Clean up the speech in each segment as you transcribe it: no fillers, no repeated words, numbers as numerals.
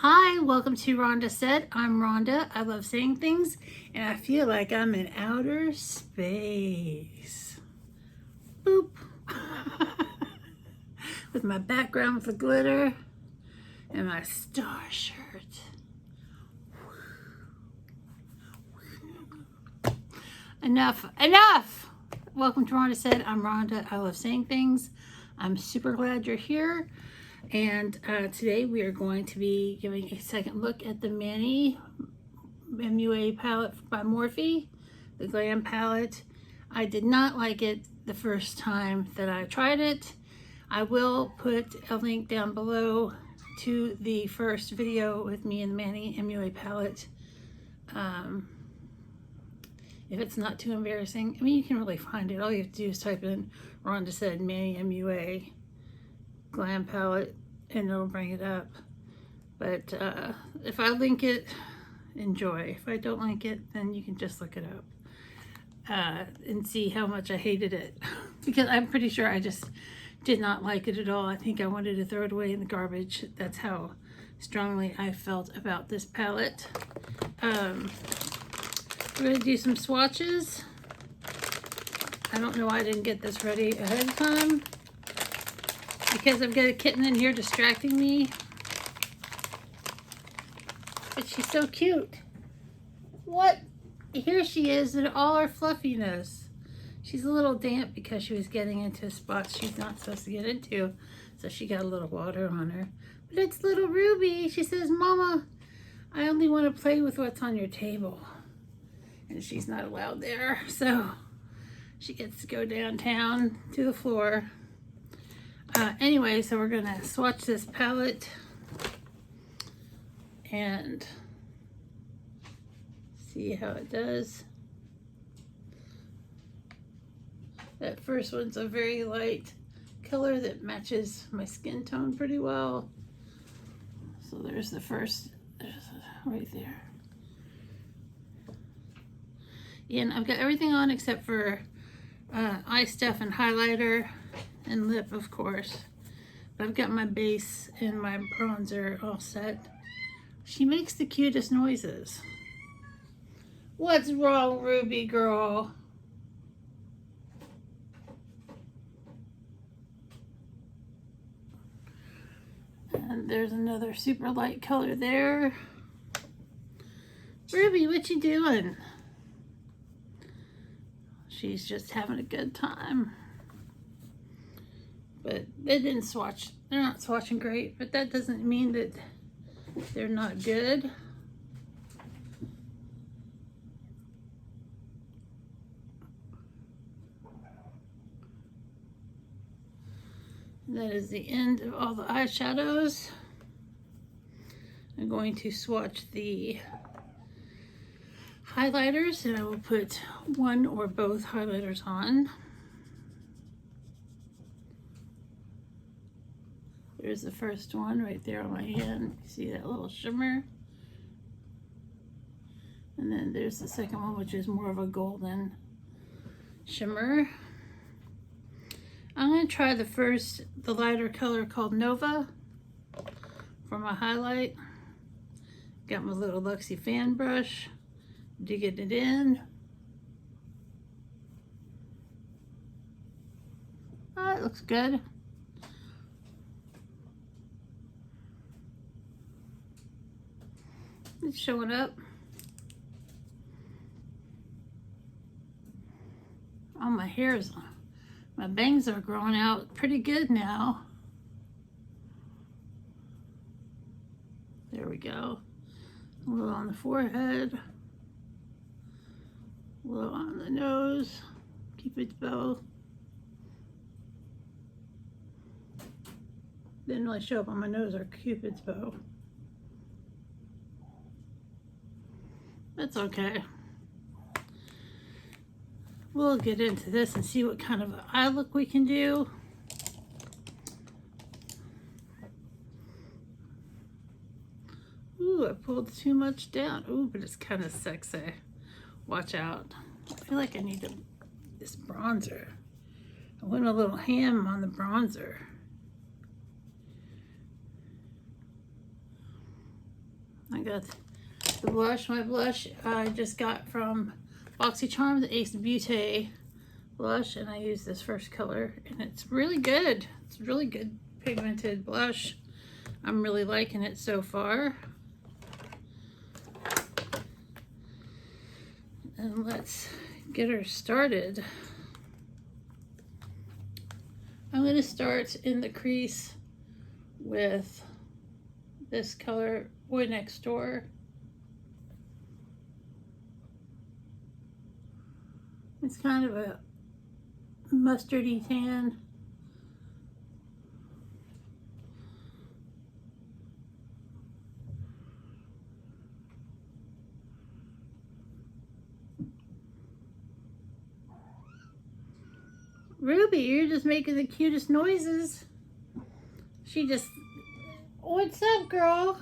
Hi, welcome to Rhonda Said. I'm Rhonda. I love saying things and I feel like I'm in outer space. Boop. With my background with the glitter and my star shirt. Enough! Welcome to Rhonda Said. I'm Rhonda. I love saying things. I'm super glad you're here. And today we are going to be giving a second look at the Manny MUA palette by Morphe, the Glam palette. I did not like it the first time that I tried it. I will put a link down below to the first video with me and the Manny MUA palette. If it's not too embarrassing, I mean, you can really find it. All you have to do is type in Rhonda Said Manny MUA Glam palette and it'll bring it up. But if I link it, enjoy. If I don't link it, then you can just look it up and see how much I hated it. Because I'm pretty sure I just did not like it at all. I think I wanted to throw it away in the garbage. That's how strongly I felt about this palette. We're going to do some swatches. I don't know why I didn't get this ready ahead of time, because I've got a kitten in here distracting me. But she's so cute. What? Here she is in all her fluffiness. She's a little damp because she was getting into a spot she's not supposed to get into. So she got a little water on her. But it's little Ruby. She says, "Mama, I only want to play with what's on your table." And she's not allowed there. So she gets to go downtown to the floor. Anyway, so we're gonna swatch this palette and see how it does. That first one's a very light color that matches my skin tone pretty well. So there's the first, right there. And I've got everything on except for eye stuff and highlighter and lip, of course. But I've got my base and my bronzer all set. She makes the cutest noises. What's wrong, Ruby girl? And there's another super light color there. Ruby, what you doing? She's just having a good time. But they didn't swatch. They're not swatching great, but that doesn't mean that they're not good. That is the end of all the eyeshadows. I'm going to swatch the highlighters, and I will put one or both highlighters on. There's the first one right there on my hand. You see that little shimmer? And then there's the second one, which is more of a golden shimmer. I'm going to try the lighter color called Nova for my highlight. Got my little Luxie fan brush, digging it in. Oh, it looks good. It's showing up. Oh, my bangs are growing out pretty good now. There we go. A little on the forehead, a little on the nose, Cupid's bow. Didn't really show up on my nose or Cupid's bow. That's okay. We'll get into this and see what kind of eye look we can do. Ooh, I pulled too much down. Ooh, but it's kind of sexy. Watch out. I feel like I need this bronzer. I went a little ham on the bronzer. I got the blush. My blush I just got from BoxyCharm, the Ace Beauty blush, and I use this first color, and it's really good. It's really good pigmented blush. I'm really liking it so far. And let's get her started. I'm going to start in the crease with this color, Boy Next Door. It's kind of a mustardy tan. Ruby, you're just making the cutest noises. She just, what's up, girl?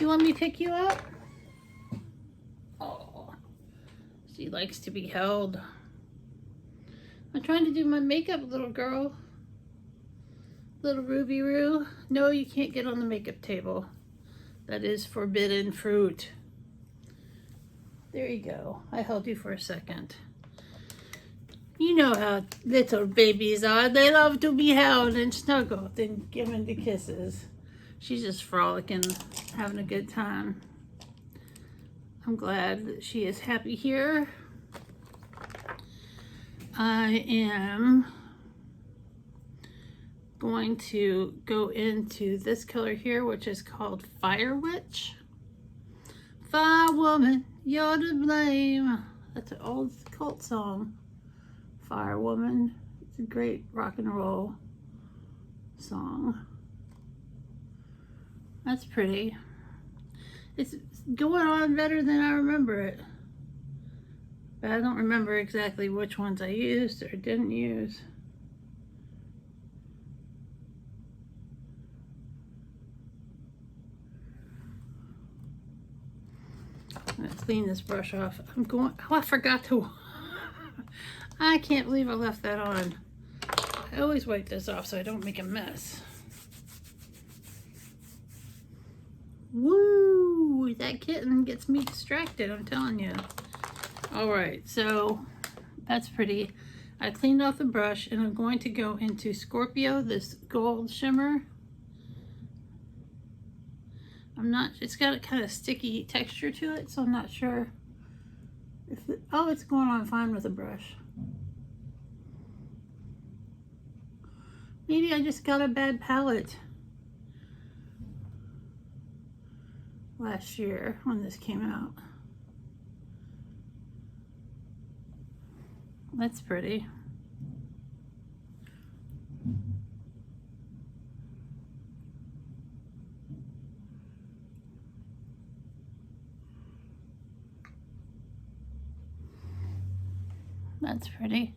You want me to pick you up? Oh, she likes to be held. I'm trying to do my makeup, little girl. Little Ruby Roo. No, you can't get on the makeup table. That is forbidden fruit. There you go. I held you for a second. You know how little babies are. They love to be held and snuggled and given the kisses. She's just frolicking, having a good time. I'm glad that she is happy here. I am going to go into this color here, which is called Fire Witch. Fire woman, you're to blame. That's an old cult song. Fire Woman. It's a great rock and roll song. That's pretty. It's going on better than I remember it. But I don't remember exactly which ones I used or didn't use. Let's clean this brush off. I'm going, oh, I forgot to. I can't believe I left that on. I always wipe this off so I don't make a mess. Woo! That kitten gets me distracted, I'm telling you. Alright, so that's pretty. I cleaned off the brush and I'm going to go into Scorpio, this gold shimmer. It's got a kind of sticky texture to it, so I'm not sure if oh, it's going on fine with the brush. Maybe I just got a bad palette last year when this came out. That's pretty. That's pretty.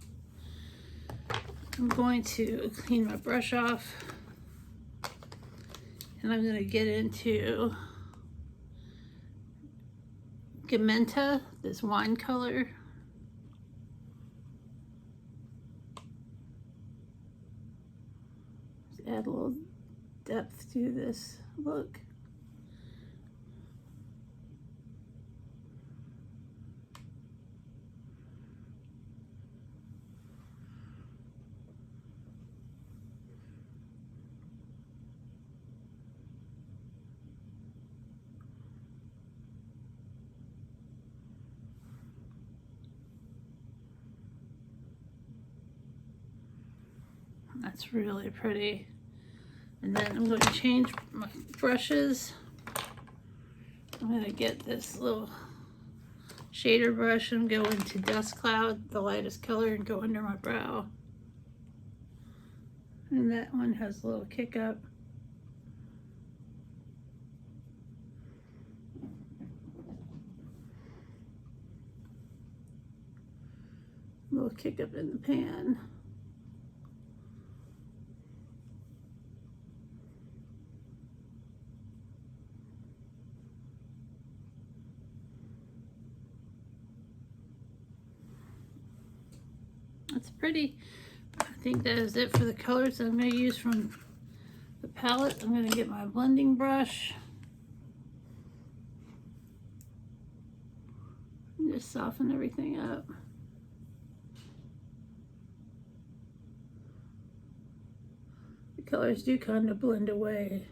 I'm going to clean my brush off and I'm going to get into Gamenta, this wine color. Just add a little depth to this look. That's really pretty. And then I'm going to change my brushes. I'm going to get this little shader brush and go into Dust Cloud, the lightest color, and go under my brow. And that one has a little kick up. A little kick up in the pan. That's pretty. I think that is it for the colors that I'm going to use from the palette. I'm going to get my blending brush. just soften everything up. The colors do kind of blend away,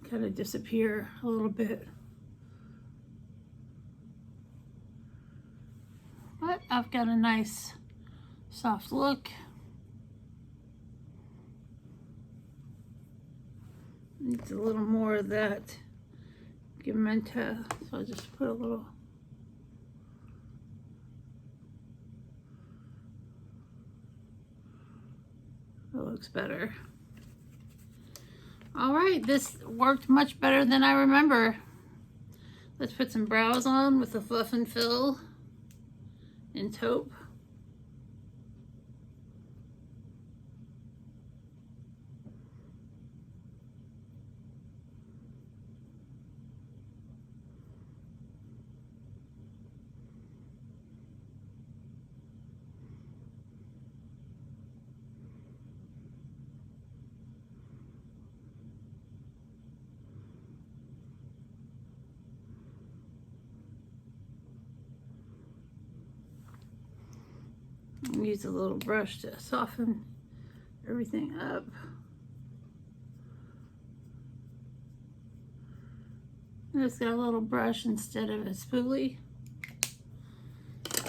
kind of disappear a little bit. But I've got a nice soft look. Needs a little more of that pigmenta, so I'll just put a little. That looks better. All right, this worked much better than I remember. Let's put some brows on with the Fluff and Fill in taupe. Use a little brush to soften everything up. I just got a little brush instead of a spoolie.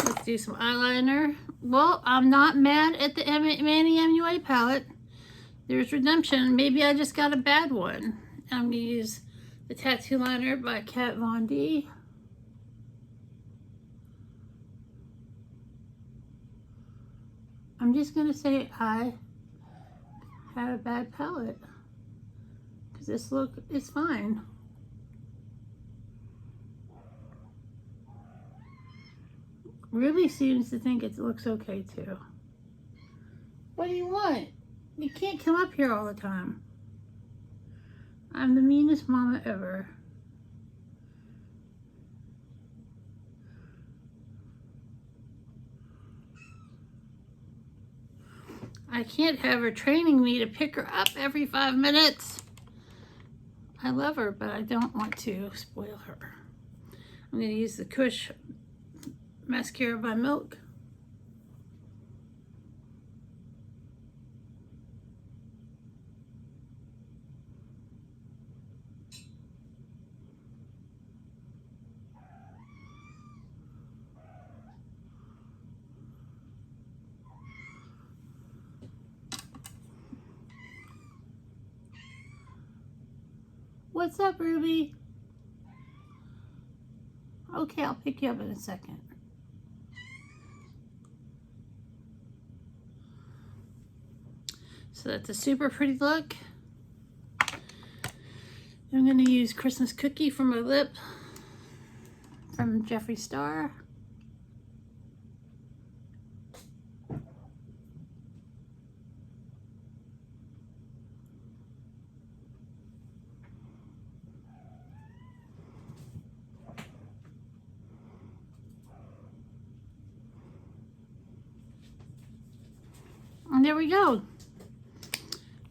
Let's do some eyeliner. Well, I'm not mad at the Manny MUA palette. There's redemption. Maybe I just got a bad one. I'm going to use the Tattoo Liner by Kat Von D. I'm just going to say I had a bad palette, because this look is fine. Ruby seems to think it looks okay too. What do you want? You can't come up here all the time. I'm the meanest mama ever. I can't have her training me to pick her up every 5 minutes. I love her, but I don't want to spoil her. I'm going to use the Kush mascara by Milk. What's up, Ruby? Okay, I'll pick you up in a second. So that's a super pretty look. I'm going to use Christmas Cookie for my lip from Jeffree Star. And there we go.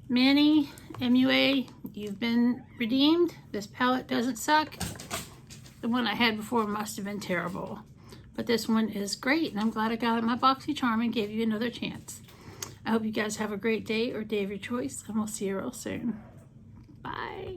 Manny MUA, you've been redeemed. This palette doesn't suck. The one I had before must have been terrible. But this one is great, and I'm glad I got it in my BoxyCharm and gave you another chance. I hope you guys have a great day or day of your choice, and we'll see you real soon. Bye.